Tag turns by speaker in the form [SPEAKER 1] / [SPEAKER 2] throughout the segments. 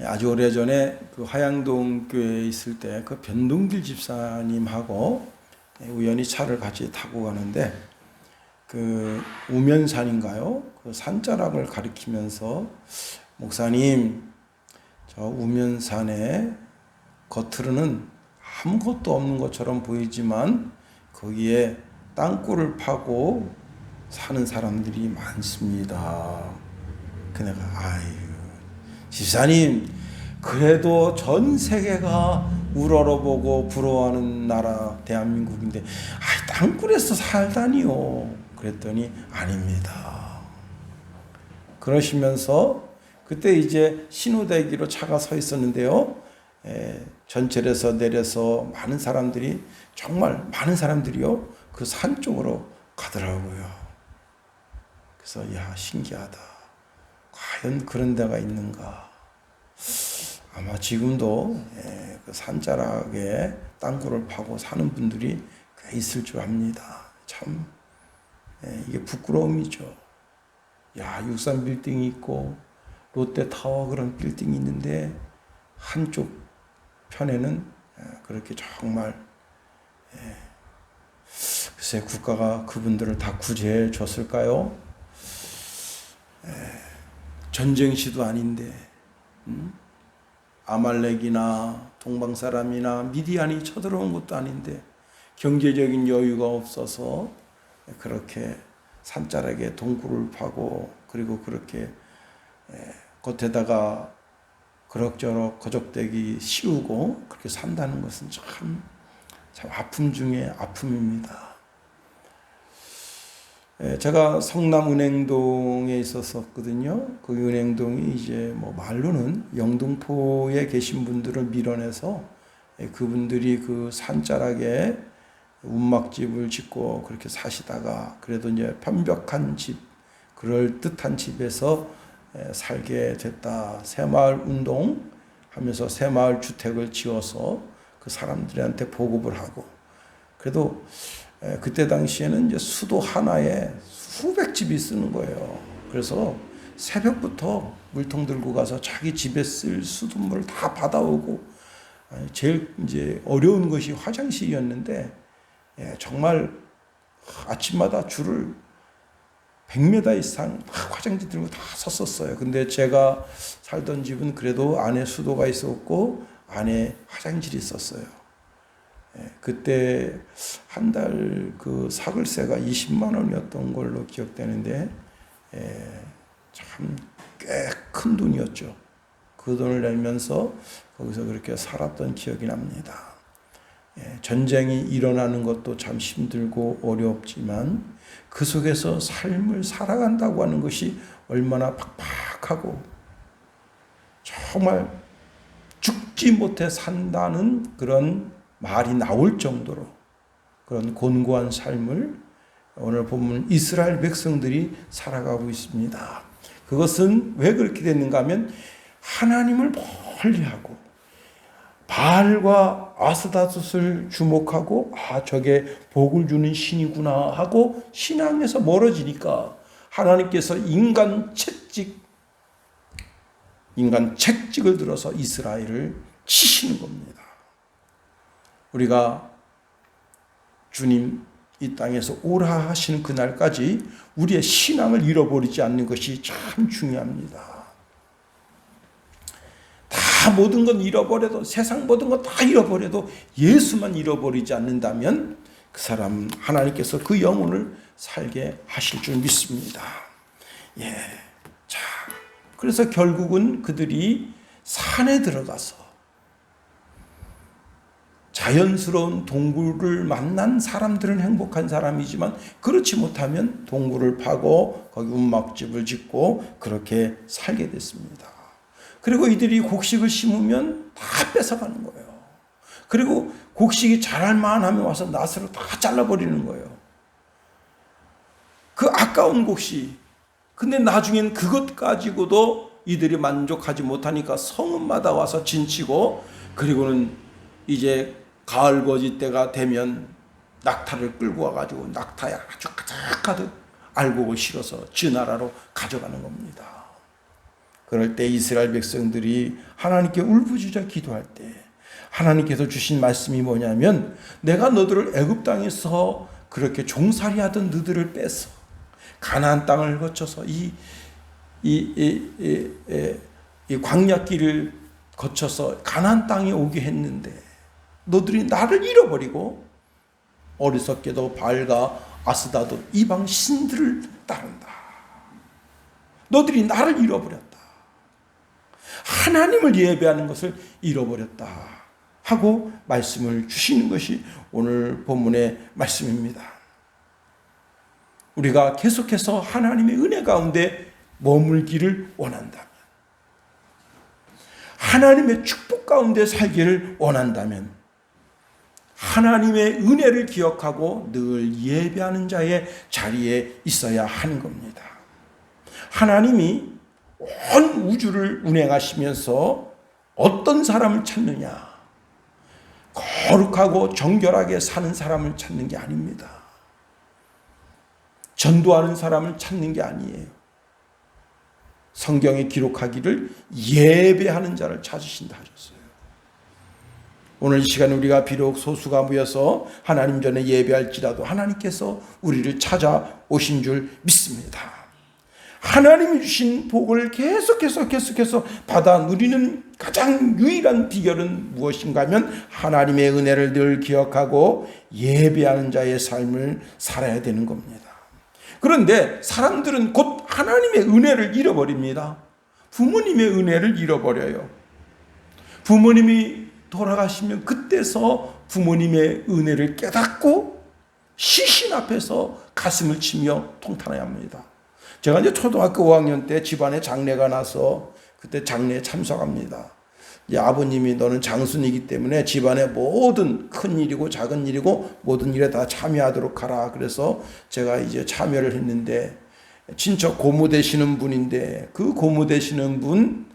[SPEAKER 1] 아주 오래전에 그 화양동 교회에 있을 때 그 변동길 집사님하고 우연히 차를 같이 타고 가는데 그 우면산인가요? 그 산자락을 가리키면서 목사님, 저 우면산에 겉으로는 아무것도 없는 것처럼 보이지만 거기에 땅굴을 파고 사는 사람들이 많습니다. 그 내가 집사님, 그래도 전 세계가 우러러보고 부러워하는 나라 대한민국인데 땅굴에서 살다니요. 그랬더니 아닙니다. 그러시면서 그때 이제 신호대기로 차가 서 있었는데요. 전철에서 내려서 많은 사람들이, 정말 많은 사람들이요, 그 산 쪽으로 가더라고요. 그래서 신기하다. 과연 그런 데가 있는가? 아마 지금도 그 산자락에 땅굴을 파고 사는 분들이 꽤 있을 줄 압니다. 참 이게 부끄러움이죠. 63 빌딩이 있고 롯데타워 그런 빌딩이 있는데 한쪽 편에는 그렇게 정말 글쎄 국가가 그분들을 다 구제해 줬을까요? 전쟁시도 아닌데 아말렉이나 동방사람이나 미디안이 쳐들어온 것도 아닌데 경제적인 여유가 없어서 그렇게 산자락에 동굴을 파고 그리고 그렇게 겉에다가 그럭저럭 거적대기 씌우고 그렇게 산다는 것은 참 아픔 중에 아픔입니다. 제가 성남 은행동에 있었거든요. 그 은행동이 이제 말로는 영등포에 계신 분들을 밀어내서 그분들이 그 산자락에 운막집을 짓고 그렇게 사시다가 그래도 이제 편벽한 집, 그럴 듯한 집에서 살게 됐다. 새마을 운동 하면서 새마을 주택을 지어서 그 사람들한테 보급을 하고, 그래도 그때 당시에는 이제 수도 하나에 수백 집이 쓰는 거예요. 그래서 새벽부터 물통 들고 가서 자기 집에 쓸 수돗물을 다 받아오고, 제일 이제 어려운 것이 화장실이었는데 정말 아침마다 줄을 100m 이상 화장지 들고 다 섰었어요. 근데 제가 살던 집은 그래도 안에 수도가 있었고 안에 화장실이 있었어요. 그때 한 달 그 사글세가 20만 원이었던 걸로 기억되는데 참 꽤 큰 돈이었죠. 그 돈을 내면서 거기서 그렇게 살았던 기억이 납니다. 전쟁이 일어나는 것도 참 힘들고 어렵지만 그 속에서 삶을 살아간다고 하는 것이 얼마나 팍팍하고 정말 죽지 못해 산다는 그런 말이 나올 정도로 그런 곤고한 삶을 오늘 보면 이스라엘 백성들이 살아가고 있습니다. 그것은 왜 그렇게 됐는가 하면 하나님을 멀리하고 바알과 아스다롯을 주목하고 저게 복을 주는 신이구나 하고 신앙에서 멀어지니까 하나님께서 인간 책직을 들어서 이스라엘을 치시는 겁니다. 우리가 주님 이 땅에서 오라 하시는 그날까지 우리의 신앙을 잃어버리지 않는 것이 참 중요합니다. 다 모든 건 잃어버려도, 세상 모든 건 다 잃어버려도 예수만 잃어버리지 않는다면 그 사람 하나님께서 그 영혼을 살게 하실 줄 믿습니다. 자, 그래서 결국은 그들이 산에 들어가서 자연스러운 동굴을 만난 사람들은 행복한 사람이지만 그렇지 못하면 동굴을 파고 거기 운막집을 짓고 그렇게 살게 됐습니다. 그리고 이들이 곡식을 심으면 다 뺏어가는 거예요. 그리고 곡식이 자랄 만하면 와서 낫으로 다 잘라버리는 거예요. 그 아까운 곡식. 근데 나중엔 그것 가지고도 이들이 만족하지 못하니까 성읍마다 와서 진치고, 그리고는 이제 가을 거지 때가 되면 낙타를 끌고 와가지고 낙타에 아주 가득 알곡을 실어서 지 나라로 가져가는 겁니다. 그럴 때 이스라엘 백성들이 하나님께 울부짖어 기도할 때 하나님께서 주신 말씀이 뭐냐면 내가 너들을 애굽 땅에서 그렇게 종살이하던 너들을 빼서 가나안 땅을 거쳐서 이 광야길을 거쳐서 가나안 땅에 오게 했는데 너들이 나를 잃어버리고 어리석게도 바알과 아스다도 이방 신들을 따른다. 너들이 나를 잃어버렸다. 하나님을 예배하는 것을 잃어버렸다 하고 말씀을 주시는 것이 오늘 본문의 말씀입니다. 우리가 계속해서 하나님의 은혜 가운데 머물기를 원한다면, 하나님의 축복 가운데 살기를 원한다면 하나님의 은혜를 기억하고 늘 예배하는 자의 자리에 있어야 하는 겁니다. 하나님이 온 우주를 운행하시면서 어떤 사람을 찾느냐? 거룩하고 정결하게 사는 사람을 찾는 게 아닙니다. 전도하는 사람을 찾는 게 아니에요. 성경에 기록하기를 예배하는 자를 찾으신다 하셨어요. 오늘 이 시간 우리가 비록 소수가 모여서 하나님 전에 예배할지라도 하나님께서 우리를 찾아오신 줄 믿습니다. 하나님이 주신 복을 계속해서 받아 누리는 가장 유일한 비결은 무엇인가 하면 하나님의 은혜를 늘 기억하고 예배하는 자의 삶을 살아야 되는 겁니다. 그런데 사람들은 곧 하나님의 은혜를 잃어버립니다. 부모님의 은혜를 잃어버려요. 부모님이 돌아가시면 그때서 부모님의 은혜를 깨닫고 시신 앞에서 가슴을 치며 통탄해야 합니다. 제가 이제 초등학교 5학년 때 집안에 장례가 나서 그때 장례에 참석합니다. 이제 아버님이 너는 장순이기 때문에 집안의 모든 큰 일이고 작은 일이고 모든 일에 다 참여하도록 하라. 그래서 제가 이제 참여를 했는데 친척 고모 되시는 분인데 그 고모 되시는 분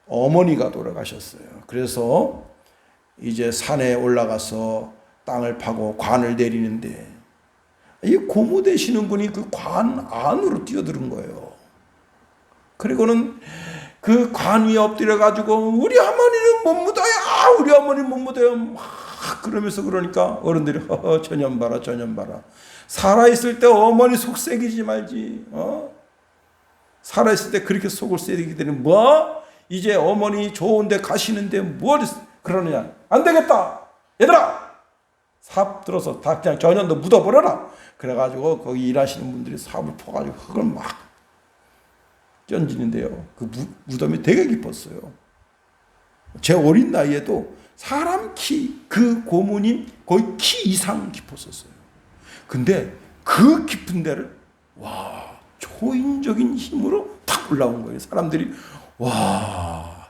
[SPEAKER 1] 어머니가 돌아가셨어요. 그래서 이제 산에 올라가서 땅을 파고 관을 내리는데 이 고모 되시는 분이 그 관 안으로 뛰어드는 거예요. 그리고는 그 관 위에 엎드려 가지고 우리 어머니는 못 묻어요. 우리 어머니는 못 묻어요. 막 그러면서 그러니까 어른들이 저년 봐라 저년 봐라. 살아있을 때 어머니 속 새기지 말지. 살아있을 때 그렇게 속을 새기게 되는 뭐? 이제 어머니 좋은데 가시는데 뭘 그러느냐. 안 되겠다. 얘들아. 삽 들어서 다 그냥 전년도 묻어버려라. 그래가지고 거기 일하시는 분들이 삽을 퍼가지고 흙을 막 던지는데요. 그 무덤이 되게 깊었어요. 제 어린 나이에도 사람 키, 그 고모님 거의 키 이상 깊었었어요. 근데 그 깊은 데를 초인적인 힘으로 탁 올라온 거예요. 사람들이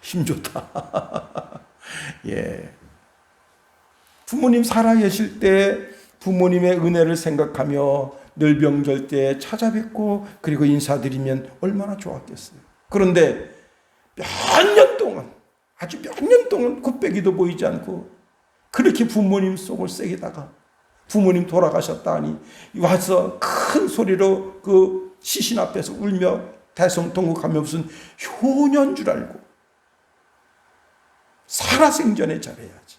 [SPEAKER 1] 힘 좋다. 예. 부모님 살아계실 때 부모님의 은혜를 생각하며 늘 명절 때 찾아뵙고 그리고 인사드리면 얼마나 좋았겠어요. 그런데 몇 년 동안 아주 몇 년 동안 곱빼기도 보이지 않고 그렇게 부모님 속을 새기다가 부모님 돌아가셨다니 와서 큰 소리로 그 시신 앞에서 울며 대성통곡하며 무슨 효녀인 줄 알고 살아생전에 잘해야지.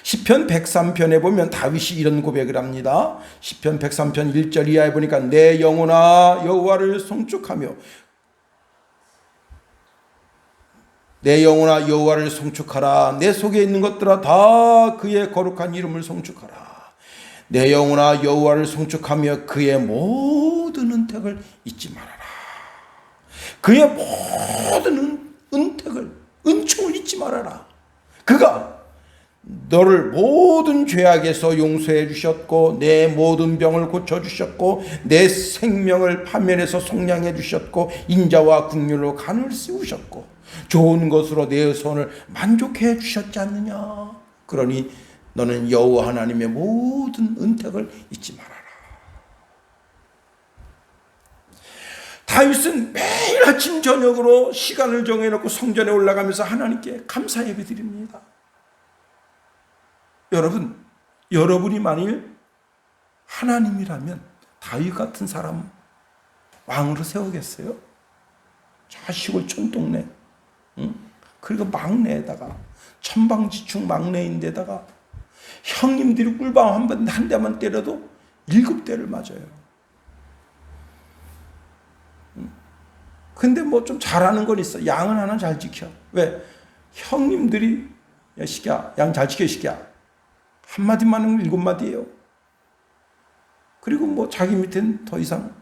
[SPEAKER 1] 시편 103편에 보면 다윗이 이런 고백을 합니다. 시편 103편 1절 이하에 보니까 내 영혼아 여호와를 송축하며 내 영혼아 여호와를 송축하라. 내 속에 있는 것들아 다 그의 거룩한 이름을 송축하라. 내 영혼아 여호와를 송축하며 그의 모든 은택을 잊지 말아라. 그의 모든 은택을 은총을 잊지 말아라. 그가 너를 모든 죄악에서 용서해 주셨고 내 모든 병을 고쳐주셨고 내 생명을 파멸해서 속량해 주셨고 인자와 긍휼로 간을 씌우셨고 좋은 것으로 내 손을 만족해 주셨지 않느냐. 그러니 너는 여호와 하나님의 모든 은택을 잊지 말아라. 다윗은 매일 아침 저녁으로 시간을 정해놓고 성전에 올라가면서 하나님께 감사 예배 드립니다. 여러분, 여러분이 만일 하나님이라면 다윗 같은 사람 왕으로 세우겠어요? 시골 촌동네, 응? 그리고 막내에다가 천방지축 막내인데다가 형님들이 꿀밤 한 대만 때려도 7대를 맞아요. 근데 뭐 좀 잘하는 건 있어. 양은 하나 잘 지켜. 왜? 형님들이 야 시기야, 양 잘 지켜 시기야. 한마디만 하면 7마디예요. 그리고 뭐 자기 밑엔 더 이상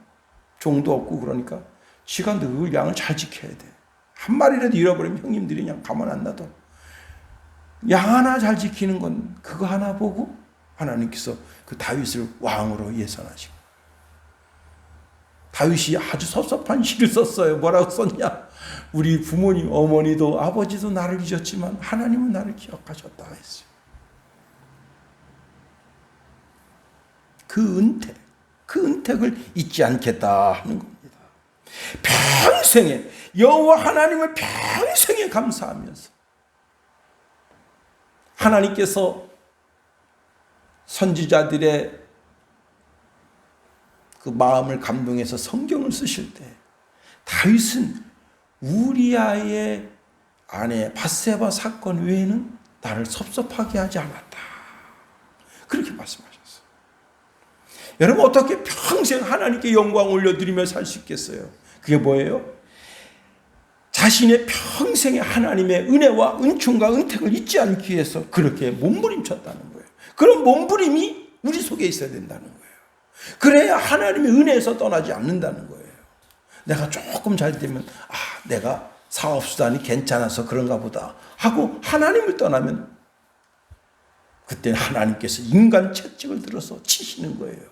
[SPEAKER 1] 종도 없고 그러니까 지가 늘 양을 잘 지켜야 돼. 한 마리라도 잃어버리면 형님들이 그냥 가만 안 놔둬. 양 하나 잘 지키는 건 그거 하나 보고 하나님께서 그 다윗을 왕으로 예선하시고, 다윗이 아주 섭섭한 시를 썼어요. 뭐라고 썼냐? 우리 부모님, 어머니도 아버지도 나를 잊었지만 하나님은 나를 기억하셨다 했어요. 그 은택을 잊지 않겠다 하는 겁니다. 평생에 여호와 하나님을 평생에 감사하면서 하나님께서 선지자들의 그 마음을 감동해서 성경을 쓰실 때 다윗은 우리아의 아내 밧세바 사건 외에는 나를 섭섭하게 하지 않았다. 그렇게 말씀하셨어요. 여러분 어떻게 평생 하나님께 영광 올려드리며 살 수 있겠어요? 그게 뭐예요? 자신의 평생의 하나님의 은혜와 은총과 은택을 잊지 않기 위해서 그렇게 몸부림쳤다는 거예요. 그런 몸부림이 우리 속에 있어야 된다는 거예요. 그래야 하나님의 은혜에서 떠나지 않는다는 거예요. 내가 조금 잘 되면 내가 사업수단이 괜찮아서 그런가 보다 하고 하나님을 떠나면 그때 하나님께서 인간 채찍을 들어서 치시는 거예요.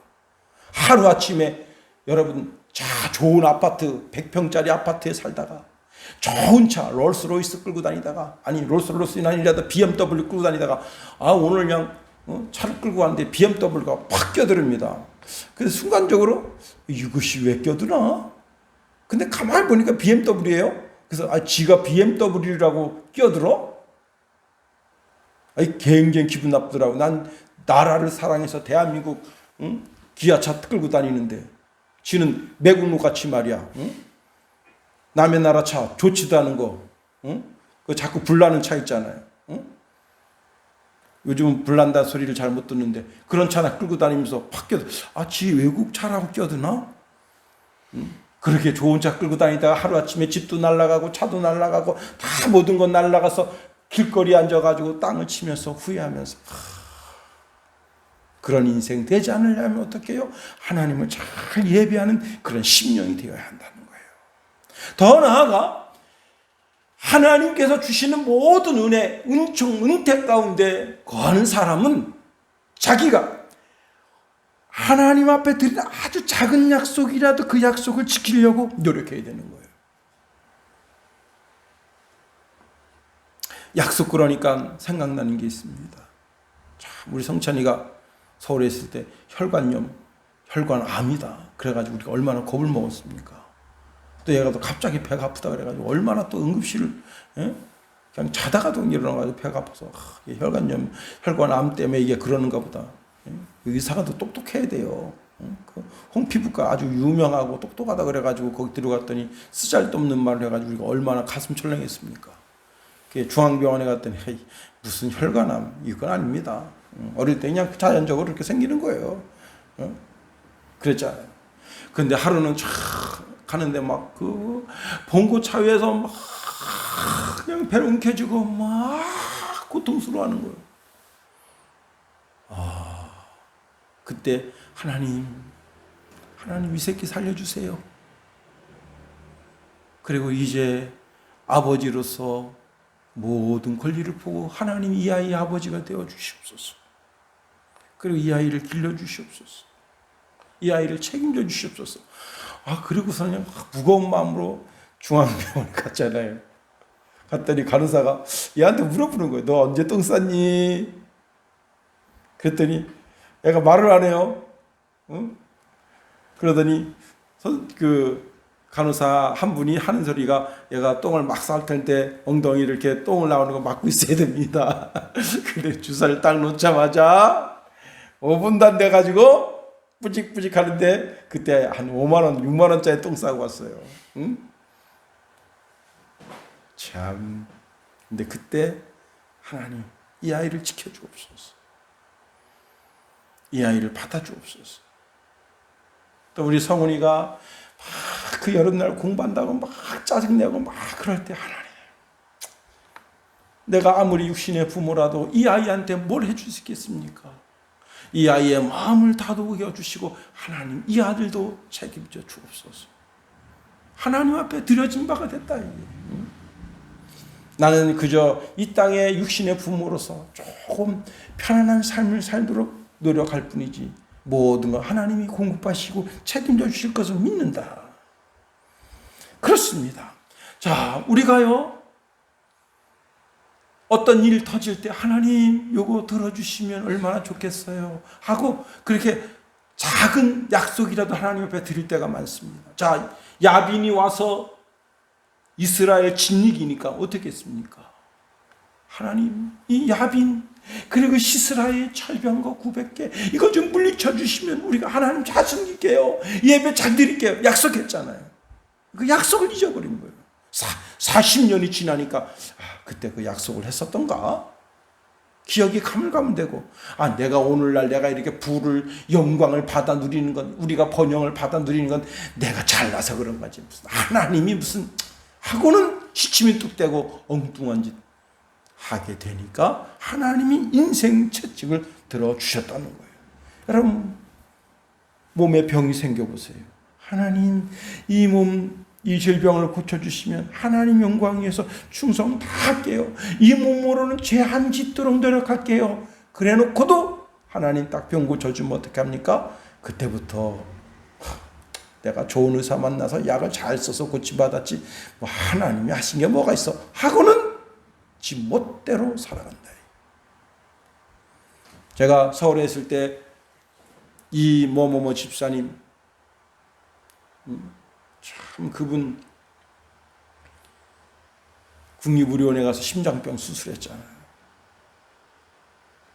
[SPEAKER 1] 하루아침에 여러분 좋은 아파트 100평짜리 아파트에 살다가 좋은 차 롤스로이스 끌고 다니다가, 아니 롤스로이스는 아니라도 BMW 끌고 다니다가 오늘 그냥 차를 끌고 왔는데 BMW가 팍 껴들입니다. 그래서 순간적으로 이것이 왜 껴드나? 근데 가만히 보니까 BMW예요. 그래서 지가 BMW라고 껴들어? 굉장히 기분 나쁘더라고. 난 나라를 사랑해서 대한민국 기아차 끌고 다니는데 지는 매국노 같이 말이야. 남의 나라 차 좋지도 않은 거, 그 자꾸 불나는 차 있잖아요. 요즘은 불난다 소리를 잘 못 듣는데 그런 차나 끌고 다니면서 팍 껴도 지 외국 차라고 껴드나? 그렇게 좋은 차 끌고 다니다가 하루아침에 집도 날아가고 차도 날아가고 다 모든 건 날아가서 길거리에 앉아가지고 땅을 치면서 후회하면서 그런 인생 되지 않으려면 어떻게 해요? 하나님을 잘 예배하는 그런 심령이 되어야 한다는 거예요. 더 나아가 하나님께서 주시는 모든 은혜, 은총, 은택 가운데 거하는 사람은 자기가 하나님 앞에 드린 아주 작은 약속이라도 그 약속을 지키려고 노력해야 되는 거예요. 약속 그러니까 생각나는 게 있습니다. 우리 성찬이가 서울에 있을 때 혈관암이다. 그래가지고 우리가 얼마나 겁을 먹었습니까? 또 얘가 또 갑자기 배가 아프다 그래가지고 얼마나 또 응급실을 그냥 자다가도 일어나가지고 배가 아파서 혈관암 때문에 이게 그러는가 보다. 의사가 더 똑똑해야 돼요. 그 홍피부과 아주 유명하고 똑똑하다 그래가지고 거기 들어갔더니 쓰잘데없는 말을 해가지고 우리가 얼마나 가슴 철렁했습니까? 중앙병원에 갔더니 무슨 혈관암 이건 아닙니다. 어릴 때 그냥 자연적으로 이렇게 생기는 거예요. 그랬잖아요. 근데 하루는 쫙 가는데 막 그 봉고차 위에서 막 그냥 배를 움켜쥐고 막 고통스러워하는 거예요. 그때 하나님 이 새끼 살려주세요. 그리고 이제 아버지로서 모든 권리를 보고 하나님 이 아이의 아버지가 되어 주시옵소서. 그리고 이 아이를 길러 주시옵소서. 이 아이를 책임져 주시옵소서. 그리고서는 무거운 마음으로 중앙병원에 갔잖아요. 갔더니 간호사가 얘한테 물어보는 거예요. 너 언제 똥 쌌니? 그랬더니 얘가 말을 안 해요. 그러더니 그 간호사 한 분이 하는 소리가 얘가 똥을 막 쌀 텐데 엉덩이를 이렇게 똥을 나오는 거 막고 있어야 됩니다. 근데 주사를 딱 놓자마자 5분도 안 돼가지고 뿌직뿌직 하는데 그때 한 5만 원, 6만 원짜리 똥 싸고 왔어요. 참. 근데 그때 하나님 이 아이를 지켜주옵소서. 이 아이를 받아주옵소서. 또 우리 성훈이가 막 그 여름날 공부한다고 막 짜증내고 막 그럴 때 하나님, 내가 아무리 육신의 부모라도 이 아이한테 뭘 해줄 수 있겠습니까? 이 아이의 마음을 다독여 주시고 하나님 이 아들도 책임져 주옵소서. 하나님 앞에 드려진 바가 됐다. 나는 그저 이 땅의 육신의 부모로서 조금 편안한 삶을 살도록 노력할 뿐이지 모든 것 하나님이 공급하시고 책임져 주실 것을 믿는다. 그렇습니다. 자, 우리가요 어떤 일이 터질 때 하나님 요거 들어주시면 얼마나 좋겠어요 하고 그렇게 작은 약속이라도 하나님 앞에 드릴 때가 많습니다. 자, 야빈이 와서 이스라엘 진리기니까 어떻겠습니까? 하나님 이 야빈 그리고 시스라의 철병거 900개 이거 좀 물리쳐 주시면 우리가 하나님 잘 섬길게요. 예배 잘 드릴게요. 약속했잖아요. 그 약속을 잊어버린 거예요. 40년이 지나니까 그때 그 약속을 했었던가? 기억이 가물가물되고 내가 오늘날 내가 이렇게 부를 영광을 받아 누리는 건 우리가 번영을 받아 누리는 건 내가 잘나서 그런 거지 무슨 하나님이 무슨 하고는 시침이 뚝 떼고 엉뚱한 짓 하게 되니까 하나님이 인생 채찍을 들어주셨다는 거예요. 여러분 몸에 병이 생겨보세요. 하나님 이 몸 이 질병을 고쳐주시면 하나님 영광 위해서 충성 다 할게요. 이 몸으로는 죄 안 짓도록 노력할게요. 그래 놓고도 하나님 딱 병 고쳐주면 어떻게 합니까? 그때부터 내가 좋은 의사 만나서 약을 잘 써서 고침받았지 뭐 하나님이 하신 게 뭐가 있어 하고는 지 멋대로 살아간다. 제가 서울에 있을 때 이 뭐뭐뭐 집사님 참 그분 국립의료원에 가서 심장병 수술했잖아요.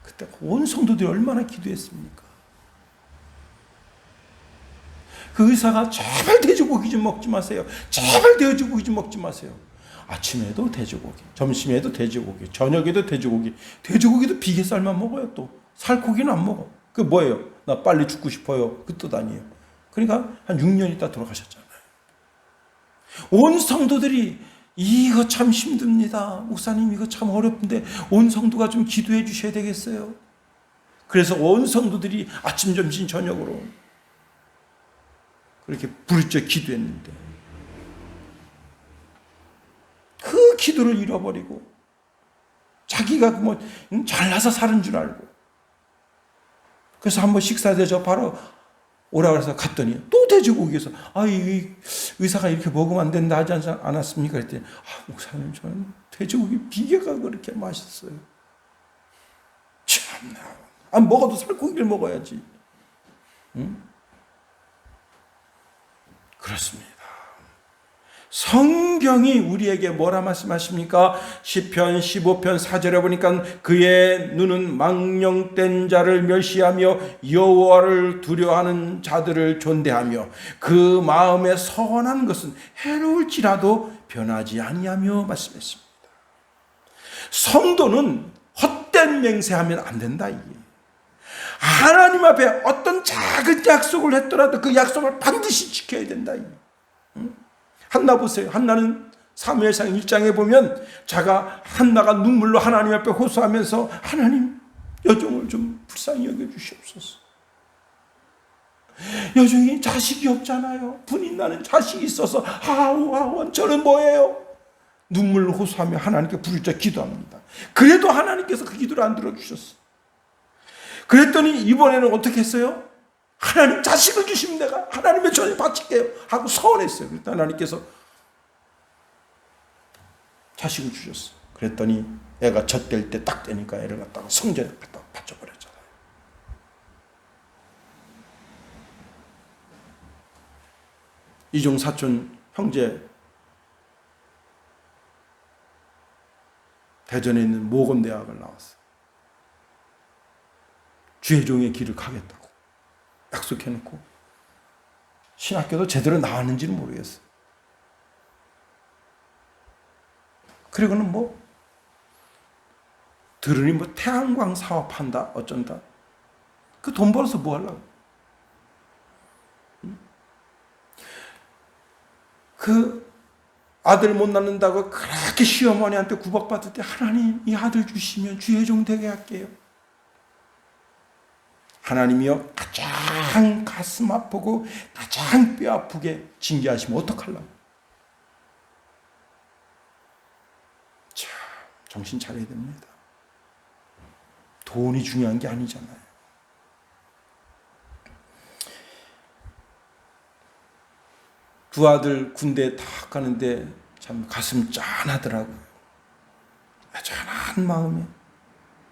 [SPEAKER 1] 그때 온 성도들이 얼마나 기도했습니까? 그 의사가 제발 돼지고기 좀 먹지 마세요. 제발 돼지고기 좀 먹지 마세요. 아침에도 돼지고기, 점심에도 돼지고기, 저녁에도 돼지고기. 돼지고기도 비계살만 먹어요. 또 살코기는 안 먹어. 그 뭐예요? 나 빨리 죽고 싶어요. 그 뜻 아니에요. 그러니까 한 6년 있다 돌아가셨잖아요. 온 성도들이 이거 참 힘듭니다. 목사님 이거 참 어렵은데 온 성도가 좀 기도해 주셔야 되겠어요. 그래서 온 성도들이 아침, 점심, 저녁으로 그렇게 부르짖어 기도했는데 그 기도를 잃어버리고 자기가 뭐 잘나서 사는 줄 알고 그래서 한번 식사 대접 바로 오라고 해서 갔더니 또 돼지고기에서 이 의사가 이렇게 먹으면 안 된다 하지 않았습니까? 그랬더니 목사님 저는 돼지고기 비계가 그렇게 맛있어요. 참나 먹어도 살코기를 먹어야지. 응? 그렇습니다. 성경이 우리에게 뭐라 말씀하십니까? 시편 15편 4절에 보니까 그의 눈은 망령된 자를 멸시하며 여호와를 두려워하는 자들을 존대하며 그 마음에 선한 것은 해로울지라도 변하지 아니하며 말씀했습니다. 성도는 헛된 맹세하면 안 된다. 이게. 하나님 앞에 어떤 작은 약속을 했더라도 그 약속을 반드시 지켜야 된다. 이게. 한나 보세요. 한나는 사무엘상 1장에 보면 한나가 눈물로 하나님 앞에 호소하면서 하나님 여종을 좀 불쌍히 여겨주시옵소서. 여종이 자식이 없잖아요. 분이 나는 자식이 있어서 하원 저는 뭐예요? 눈물로 호소하며 하나님께 부르짖어 기도합니다. 그래도 하나님께서 그 기도를 안 들어주셨어. 그랬더니 이번에는 어떻게 했어요? 하나님 자식을 주시면 내가 하나님의 전에 바칠게요 하고 서원했어요. 그랬더니 하나님께서 자식을 주셨어요. 그랬더니 애가 젖될 때 딱 되니까 애를 갖다가 성전에 갖다 바쳐버렸잖아요. 이종 사촌 형제 대전에 있는 모건대학을 나왔어요. 주의 종의 길을 가겠다고 약속해놓고 신학교도 제대로 나왔는지는 모르겠어요. 그리고는 뭐 들으니 뭐 태양광 사업한다 어쩐다. 그 돈 벌어서 뭐 하려고. 그 아들 못 낳는다고 그렇게 시어머니한테 구박받을 때 하나님 이 아들 주시면 주의 종 되게 할게요. 하나님이여 가장 가슴 아프고 가장 뼈 아프게 징계하시면 어떡하려고. 자, 정신 차려야 됩니다. 돈이 중요한 게 아니잖아요. 두 아들 군대 다 가는데 참 가슴 짠하더라고요. 짠한 마음에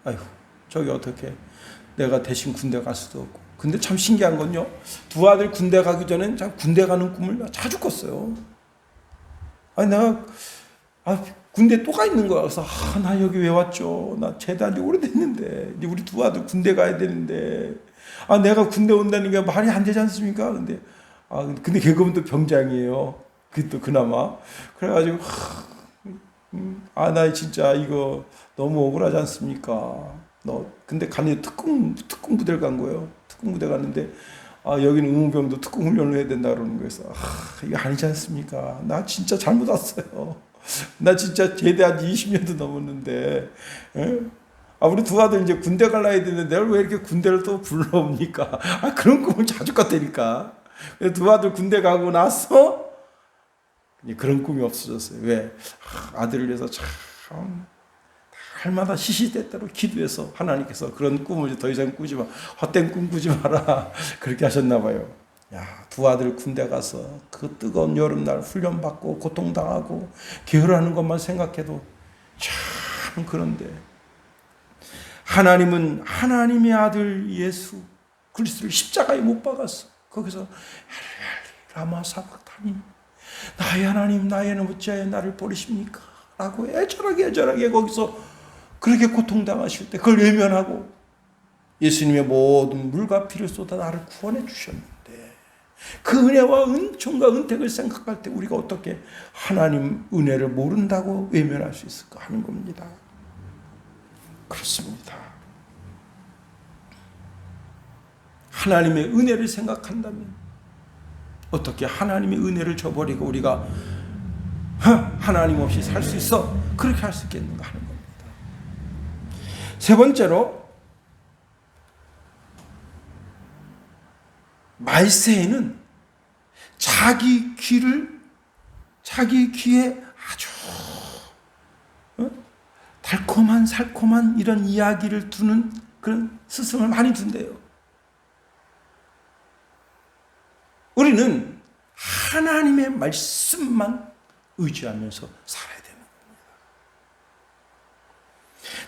[SPEAKER 1] 아이고 저기 어떻게 내가 대신 군대 갈 수도 없고. 근데 참 신기한 건요, 두 아들 군대 가기 전엔 참 군대 가는 꿈을 자주 꿨어요. 아니 내가 군대 또 가 있는 거야. 그래서 나 여기 왜 왔죠? 나 제대한 지 오래됐는데 이제 우리 두 아들 군대 가야 되는데 내가 군대 온다는 게 말이 안 되지 않습니까? 근데 그건 또 병장이에요. 그 또 그나마 그래가지고 나 진짜 이거 너무 억울하지 않습니까? 근데 간에 특공 부대를 간 거예요. 특공 부대 갔는데 여기는 의무병도 특공 훈련을 해야 된다 그러는 거여서 이거 아니지 않습니까? 나 진짜 잘못 왔어요. 나 진짜 제대한 지 20년도 넘었는데, 우리 두 아들 이제 군대 갈라 해야 되는데 내가 왜 이렇게 군대를 또 불러옵니까? 그런 꿈을 자주 꿨다니까. 두 아들 군대 가고 나서 그런 꿈이 없어졌어요. 왜? 아들을 위해서 참 날마다 시시때때로 기도해서 하나님께서 그런 꿈을 더 이상 꾸지 마, 헛된 꿈 꾸지 마라 그렇게 하셨나 봐요. 두 아들 군대 가서 그 뜨거운 여름날 훈련받고 고통당하고 게으르하는 것만 생각해도 참. 그런데 하나님은 하나님의 아들 예수 그리스도를 십자가에 못 박았어. 거기서 라마 사박타니 나의 하나님 나의 어찌하여 나를 버리십니까? 라고 애절하게 거기서 그렇게 고통당하실 때 그걸 외면하고 예수님의 모든 물과 피를 쏟아 나를 구원해 주셨는데, 그 은혜와 은총과 은택을 생각할 때 우리가 어떻게 하나님 은혜를 모른다고 외면할 수 있을까 하는 겁니다. 그렇습니다. 하나님의 은혜를 생각한다면 어떻게 하나님의 은혜를 저버리고 우리가 하나님 없이 살 수 있어? 그렇게 할 수 있겠는가 하는 겁니다. 세 번째로, 말세에는 자기 귀에 아주 달콤한 살콤한 이런 이야기를 두는 그런 스승을 많이 둔대요. 우리는 하나님의 말씀만 의지하면서 살아야 되는 겁니다.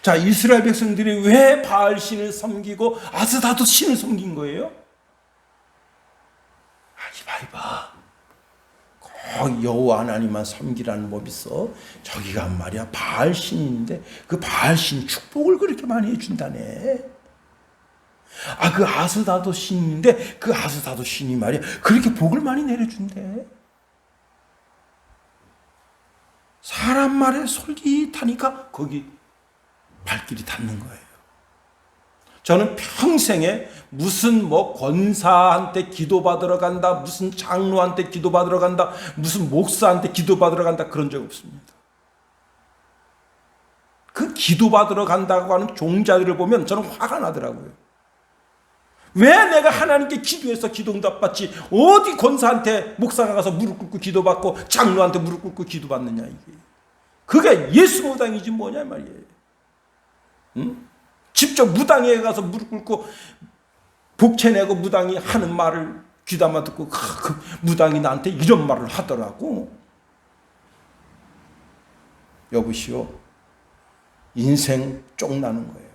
[SPEAKER 1] 자, 이스라엘 백성들이 왜 바알신을 섬기고 아스다도 신을 섬긴 거예요? 이봐. 꼭 여호와 하나님만 섬기라는 법이 있어. 저기가 말이야 바알신인데 그 바알신 축복을 그렇게 많이 해준다네. 그 아스다도 신인데 그 아스다도 신이 말이야 그렇게 복을 많이 내려준대. 사람 말에 솔깃하니까 거기 발길이 닿는 거예요. 저는 평생에 무슨 권사한테 기도받으러 간다, 무슨 장로한테 기도받으러 간다, 무슨 목사한테 기도받으러 간다 그런 적 없습니다. 그 기도받으러 간다고 하는 종자들을 보면 저는 화가 나더라고요. 왜 내가 하나님께 기도해서 기도응답 받지 어디 권사한테 목사가 가서 무릎 꿇고 기도받고 장로한테 무릎 꿇고 기도받느냐. 이게 그게 예수 무당이지 뭐냐 말이에요. 응? 직접 무당에 가서 무릎 꿇고 복채내고 무당이 하는 말을 귀담아 듣고 그 무당이 나한테 이런 말을 하더라고. 여보시오, 인생 쪽나는 거예요.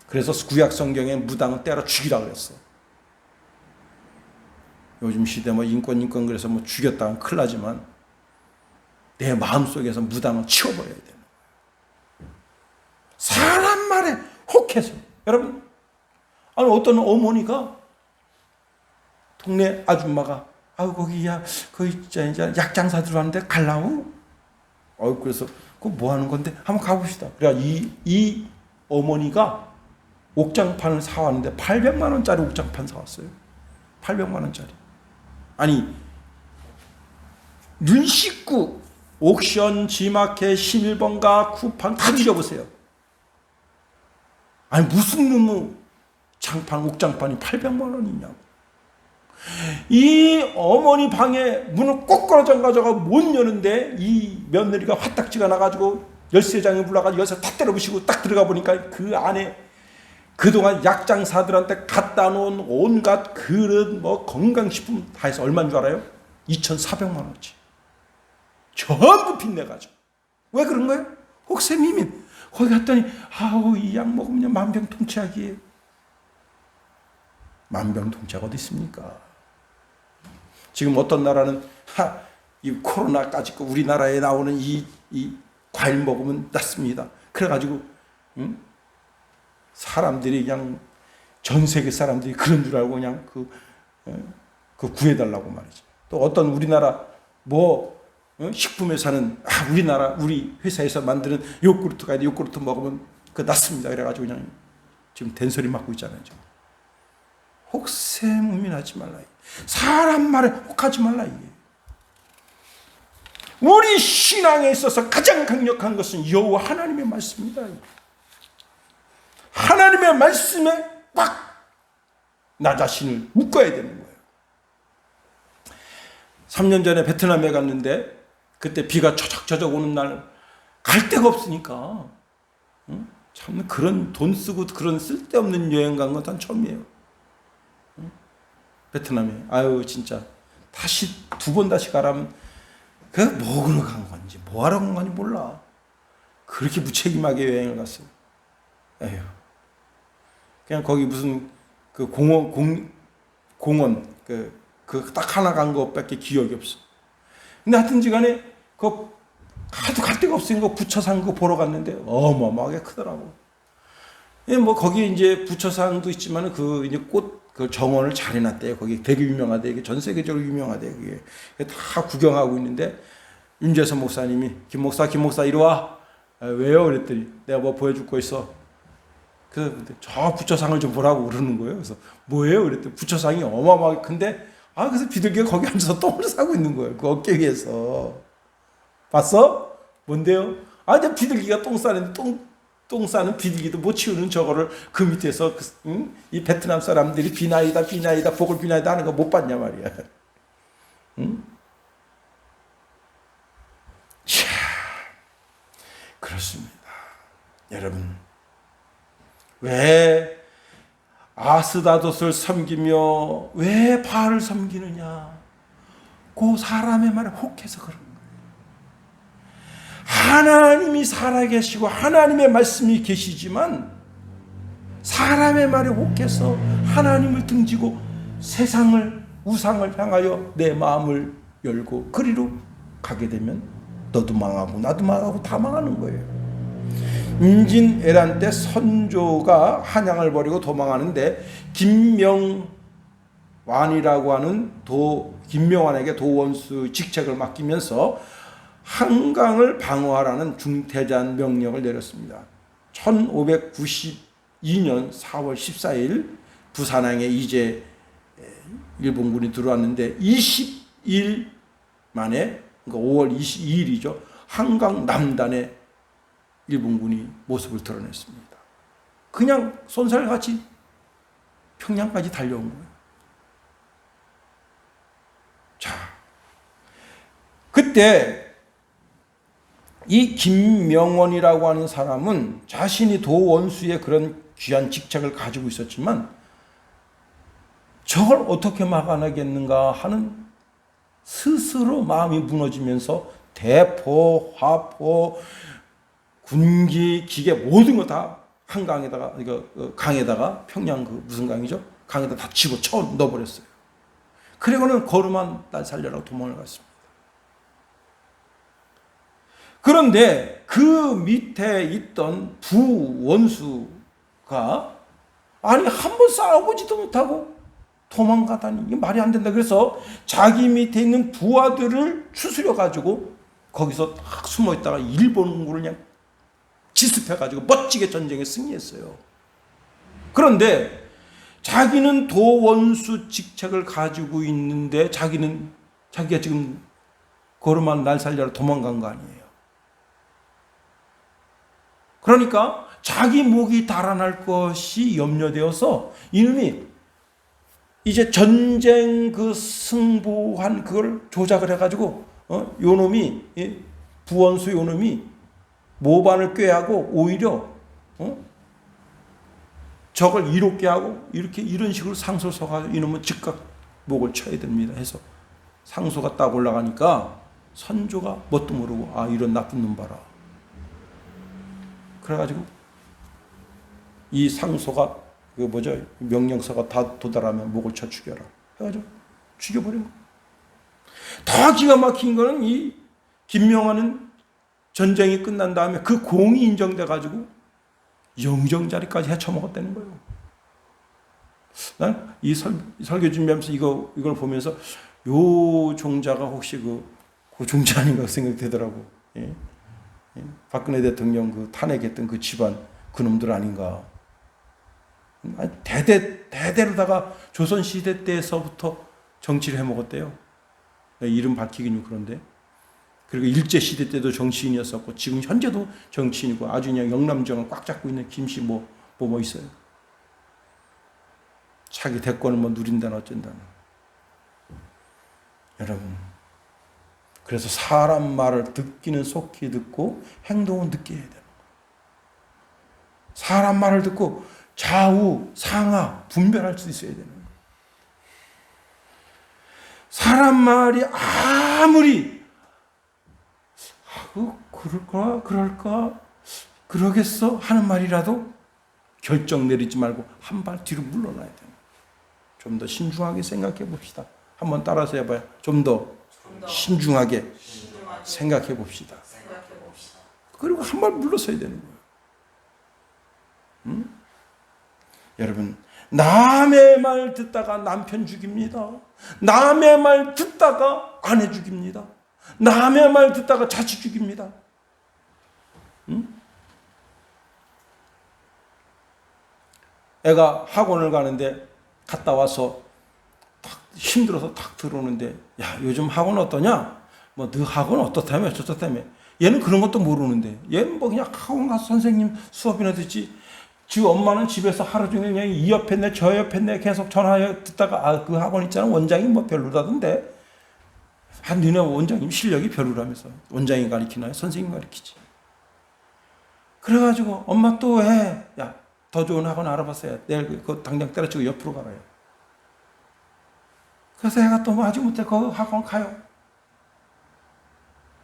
[SPEAKER 1] 그래서 구약 성경에 무당은 때려 죽이라 그랬어. 요즘 시대 인권 그래서 죽였다면 큰일 나지만 내 마음속에서 무당은 치워버려야 되는 거예요. 사람 말에 혹해서. 여러분, 어떤 어머니가 동네 아줌마가 거기야 거기 이제 약장사 들어왔는데 갈라우? 그래서 그 뭐 하는 건데 한번 가봅시다. 그래 이 어머니가 옥장판을 사왔는데 800만 원짜리 옥장판 사왔어요. 800만 원짜리. 아니 눈 씻고 옥션, 지마켓, 11번가, 쿠팡 다 뒤져보세요. 아니 무슨 놈의 장판, 옥장판이 800만 원이냐고. 이 어머니 방에 문을 꼭 잠가져가 못 여는데 이 며느리가 화딱지가 나가지고 열쇠장에 불러가지고 열쇠 탁 때려부시고 딱 들어가 보니까 그 안에 그동안 약장사들한테 갖다 놓은 온갖 그릇 뭐 건강식품 다 해서 얼마인 줄 알아요? 2,400만 원치. 전부 빚내가지고. 왜 그런 거예요? 혹세미민. 거기 갔더니 아우 이 약 먹으면 만병통치약이에요. 만병통치약 어디 있습니까? 지금 어떤 나라는 이 코로나까지 우리나라에 나오는 이 과일 먹으면 낫습니다. 그래가지고 사람들이 그냥 전 세계 사람들이 그런 줄 알고 그냥 그 구해달라고 말이죠. 또 어떤 우리나라 식품회사는 우리나라 우리 회사에서 만드는 요구르트가 있는데 요구르트 먹으면 그 낫습니다. 그래가지고 그냥 지금 된소리 맞고 있잖아요. 지금. 혹세무민하지 말라. 사람 말에 혹하지 말라. 이게. 우리 신앙에 있어서 가장 강력한 것은 여호와 하나님의 말씀입니다. 하나님의 말씀에 꽉 나 자신을 묶어야 되는 거예요. 3년 전에 베트남에 갔는데 그때 비가 처적처적 오는 날 갈 데가 없으니까 참 그런 돈 쓰고 그런 쓸데없는 여행 간 건 난 처음이에요. 베트남에. 진짜 다시 두 번 다시 가라면 그 뭐하러 간 건지 뭐하러 간 건지 몰라. 그렇게 무책임하게 여행을 갔어요. 에휴. 그냥 거기 무슨 그 공원 그 딱 하나 간 것밖에 기억이 없어. 근데 하여튼지간에 하도 갈 데가 없으니까 부처산 그거 보러 갔는데 어마어마하게 크더라고. 뭐 거기 이제 부처산도 있지만 그 이제 그 정원을 잘 해놨대요. 거기 되게 유명하대. 이게 전 세계적으로 유명하대. 그게 다 구경하고 있는데 윤재선 목사님이 김 목사 이리 와. 왜요? 그랬더니 내가 뭐 보여줄 거 있어. 저 부처상을 좀 보라고 그러는 거예요. 그래서 뭐예요? 그랬더니 부처상이 어마어마하게 큰데 그래서 비둘기가 거기 앉아서 똥을 싸고 있는 거예요. 그 어깨 위에서. 봤어? 뭔데요? 이제 비둘기가 똥 싸는데 똥 싸는 비둘기도 못 치우는 저거를 그 밑에서 이 베트남 사람들이 비나이다 복을 비나이다 하는 거 못 봤냐 말이야. 그렇습니다. 여러분 왜 아스다돛을 섬기며 왜 바알을 섬기느냐? 그 사람의 말에 혹해서 그런 거예요. 하나님이 살아계시고 하나님의 말씀이 계시지만 사람의 말에 혹해서 하나님을 등지고 세상을 우상을 향하여 내 마음을 열고 그리로 가게 되면 너도 망하고 나도 망하고 다 망하는 거예요. 임진왜란 때 선조가 한양을 버리고 도망하는데 김명완이라고 하는 김명완에게 도원수 직책을 맡기면서 한강을 방어하라는 중태전 명령을 내렸습니다. 1592년 4월 14일 부산항에 이제 일본군이 들어왔는데 20일 만에 그러니까 5월 22일이죠. 한강 남단에 일본군이 모습을 드러냈습니다. 그냥 손살같이 평양까지 달려온 거예요. 자, 그때 이 김명원이라고 하는 사람은 자신이 도원수의 그런 귀한 직책을 가지고 있었지만 저걸 어떻게 막아내겠는가 하는 스스로 마음이 무너지면서 대포, 화포, 군기, 기계 모든 거 다 한강에다가 강에다가 평양 무슨 강이죠? 강에다 다 치고 넣어버렸어요. 그리고는 거름한 딸 살려라고 도망을 갔습니다. 그런데 그 밑에 있던 부원수가 한 번 싸워보지도 못하고 도망가다니 이게 말이 안 된다. 그래서 자기 밑에 있는 부하들을 추스려 가지고 거기서 딱 숨어 있다가 일본군을 그냥 지습해가지고 멋지게 전쟁에 승리했어요. 그런데 자기는 도원수 직책을 가지고 있는데 자기가 지금 걸음만 날 살려라 도망간 거 아니에요. 그러니까 자기 목이 달아날 것이 염려되어서 이놈이 이제 전쟁 그 승부한 그걸 조작을 해가지고 요놈이 부원수 요놈이 모반을 꾀하고 오히려 적을 이롭게 하고 이런 식으로 상소를 써가지고 이놈은 즉각 목을 쳐야 됩니다 해서 상소가 딱 올라가니까 선조가 뭣도 모르고 아 이런 나쁜 놈 봐라. 그래가지고 이 상소가 그 뭐죠 명령서가 다 도달하면 목을 쳐 죽여라 해가지고 죽여버린 거예요. 더 기가 막힌 거는 이 김명하는 전쟁이 끝난 다음에 그 공이 인정돼가지고 영정 자리까지 헤쳐먹었다는 거예요. 난 이 설교 준비하면서 이걸 보면서 요 종자가 혹시 그 종자 아닌가 생각이 되더라고. 예? 박근혜 대통령 그 탄핵했던 그 집안 그놈들 아닌가. 대대로다가 조선시대 때에서부터 정치를 해먹었대요. 이름 밝히긴 그런데. 그리고 일제시대 때도 정치인이었었고 지금 현재도 정치인이고 아주 그냥 영남정을 꽉 잡고 있는 김씨 뭐 있어요. 자기 대권을 뭐 누린다는 어쩐다는. 여러분 그래서 사람 말을 듣기는 속히 듣고 행동은 늦게 해야 되는 거예요. 사람 말을 듣고 좌우 상하 분별할 수 있어야 되는 거예요. 사람 말이 아무리 그럴까 그러겠어 하는 말이라도 결정 내리지 말고 한 발 뒤로 물러나야 돼요. 좀 더 신중하게 생각해 봅시다. 한번 따라서 해봐요. 좀 더 신중하게 생각해 봅시다. 그리고 한 발 물러서야 되는 거예요. 응? 여러분 남의 말 듣다가 남편 죽입니다. 남의 말 듣다가 아내 죽입니다. 남의 말 듣다가 자식 죽입니다. 응? 애가 학원을 가는데 갔다 와서 탁 힘들어서 탁 들어오는데 야 요즘 학원 어떠냐? 뭐 너 학원 어떻다며 저렇다며. 얘는 그런 것도 모르는데 얘는 뭐 그냥 학원 가서 선생님 수업이나 듣지. 지 엄마는 집에서 하루 종일 그냥 이 옆에 내 저 옆에 내 계속 전화해 듣다가 아 그 학원 있잖아 원장이 뭐 별로라던데. 아, 너네 원장님 실력이 별로라면서. 원장이 가르치나요? 선생님 가르치지. 그래가지고 엄마 또 해. 야, 더 좋은 학원 알아봤어요. 내일 그거 당장 때려치고 옆으로 가라요. 그래서 애가 또 마지못해 그 학원 가요.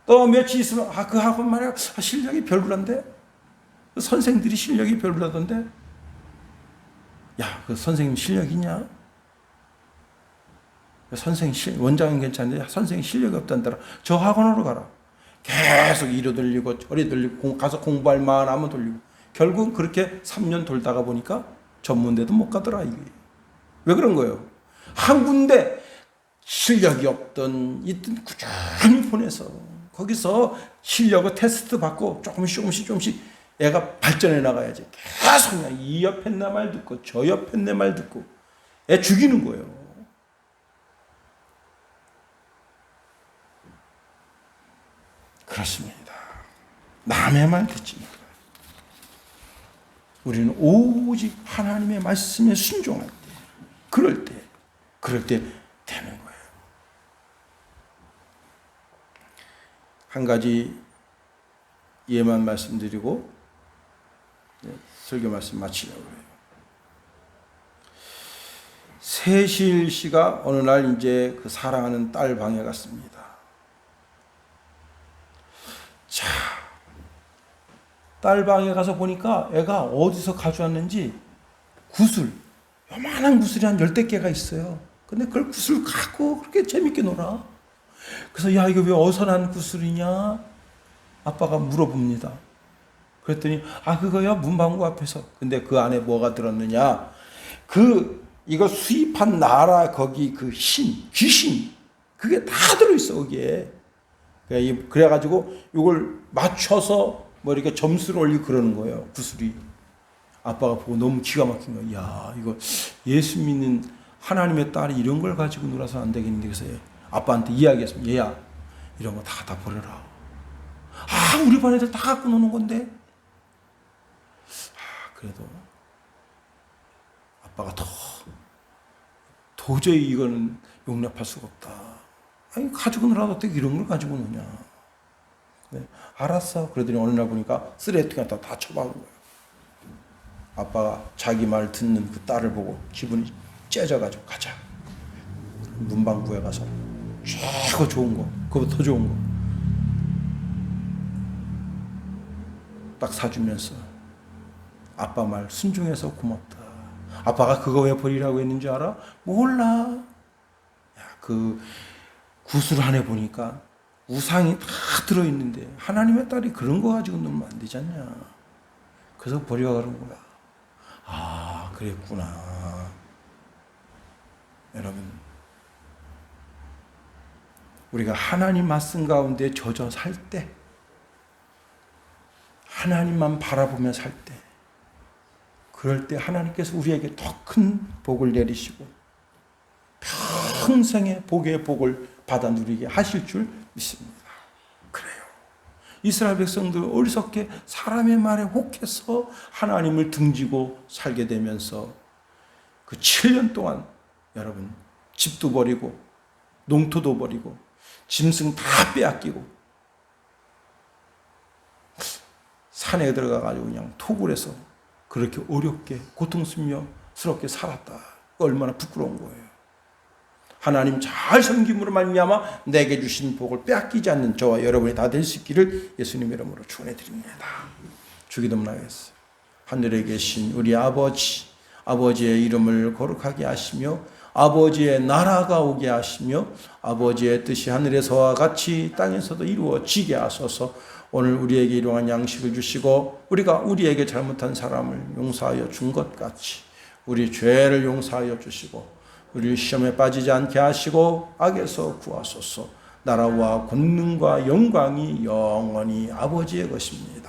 [SPEAKER 1] 또 며칠 있으면 아, 그 학원 말이야. 아, 실력이 별로란데. 그 선생들이 실력이 별로라던데. 야, 그 선생님 실력 있냐? 원장은 괜찮은데 선생님 실력이 없단다라. 저 학원으로 가라. 계속 이리 돌리고 저리 돌리고 가서 공부할 만하면 돌리고 결국 그렇게 3년 돌다가 보니까 전문대도 못 가더라. 이게 왜 그런 거예요? 한 군데 실력이 없던 있던 꾸준히 보내서 거기서 실력을 테스트 받고 조금씩 애가 발전해 나가야지. 계속 그냥 이 옆에 내 말 듣고 저 옆에 내 말 듣고 애 죽이는 거예요. 그렇습니다. 남의 말 듣지 말아요. 우리는 오직 하나님의 말씀에 순종할 때, 그럴 때 되는 거예요. 한 가지 예만 말씀드리고 설교 말씀 마치려고 해요. 세실 씨가 어느 날 이제 그 사랑하는 딸 방에 갔습니다. 자, 딸 방에 가서 보니까 애가 어디서 가져왔는지 구슬, 요만한 구슬이 한 10대 개가 있어요. 근데 그걸 구슬 갖고 그렇게 재밌게 놀아. 그래서 야, 이거 왜 어디서 난 구슬이냐? 아빠가 물어봅니다. 그랬더니 아, 그거야 문방구 앞에서. 근데 그 안에 뭐가 들었느냐? 이거 수입한 나라 거기 그 귀신, 그게 다 들어있어, 거기에. 그래가지고 이걸 맞춰서 뭐 이렇게 점수를 올리고 그러는 거예요. 구슬이. 아빠가 보고 너무 기가 막힌 거예요. 야, 이거 예수 믿는 하나님의 딸이 이런 걸 가지고 놀아서 안 되겠는데. 그래서 아빠한테 이야기했습니다. 얘야, 이런 거 다 버려라. 아, 우리 반 애들 다 갖고 노는 건데. 그래도 아빠가 도저히 이거는 용납할 수가 없다. 아니, 가지고 놀아도 어떻게 이런 걸 가지고 노냐. 네, 알았어. 그러더니 어느 날 보니까 쓰레기통에 다 쳐박은 거예요. 아빠가 자기 말 듣는 그 딸을 보고 기분이 째져가지고 가자. 문방구에 가서 최고 좋은 거, 그거보다 더 좋은 거 딱 사주면서 아빠 말 순종해서 고맙다. 아빠가 그거 왜 버리라고 했는지 알아? 몰라. 야, 그 구슬 안에 보니까 우상이 다 들어있는데 하나님의 딸이 그런 거 가지고 놀면 안 되지 않냐. 그래서 버리라 그런 거야. 아, 그랬구나. 여러분, 우리가 하나님 말씀 가운데 젖어 살 때, 하나님만 바라보며 살 때, 그럴 때 하나님께서 우리에게 더 큰 복을 내리시고 평생의 복의 복을 받아 누리게 하실 줄 믿습니다. 그래요. 이스라엘 백성들 어리석게 사람의 말에 혹해서 하나님을 등지고 살게 되면서 그 7년 동안 여러분 집도 버리고 농토도 버리고 짐승 다 빼앗기고 산에 들어가가지고 그냥 토굴 해서 그렇게 어렵게 고통스럽게 살았다. 얼마나 부끄러운 거예요. 하나님 잘 섬김으로 말미암아 내게 주신 복을 빼앗기지 않는 저와 여러분이 다 될 수 있기를 예수님 이름으로 축원해 드립니다. 주기도문 하겠습니다. 하늘에 계신 우리 아버지, 아버지의 이름을 거룩하게 하시며 아버지의 나라가 오게 하시며 아버지의 뜻이 하늘에서와 같이 땅에서도 이루어지게 하소서. 오늘 우리에게 일용할 양식을 주시고 우리가 우리에게 잘못한 사람을 용서하여 준 것 같이 우리 죄를 용서하여 주시고 우리 시험에 빠지지 않게 하시고 악에서 구하소서. 나라와 권능과 영광이 영원히 아버지의 것입니다.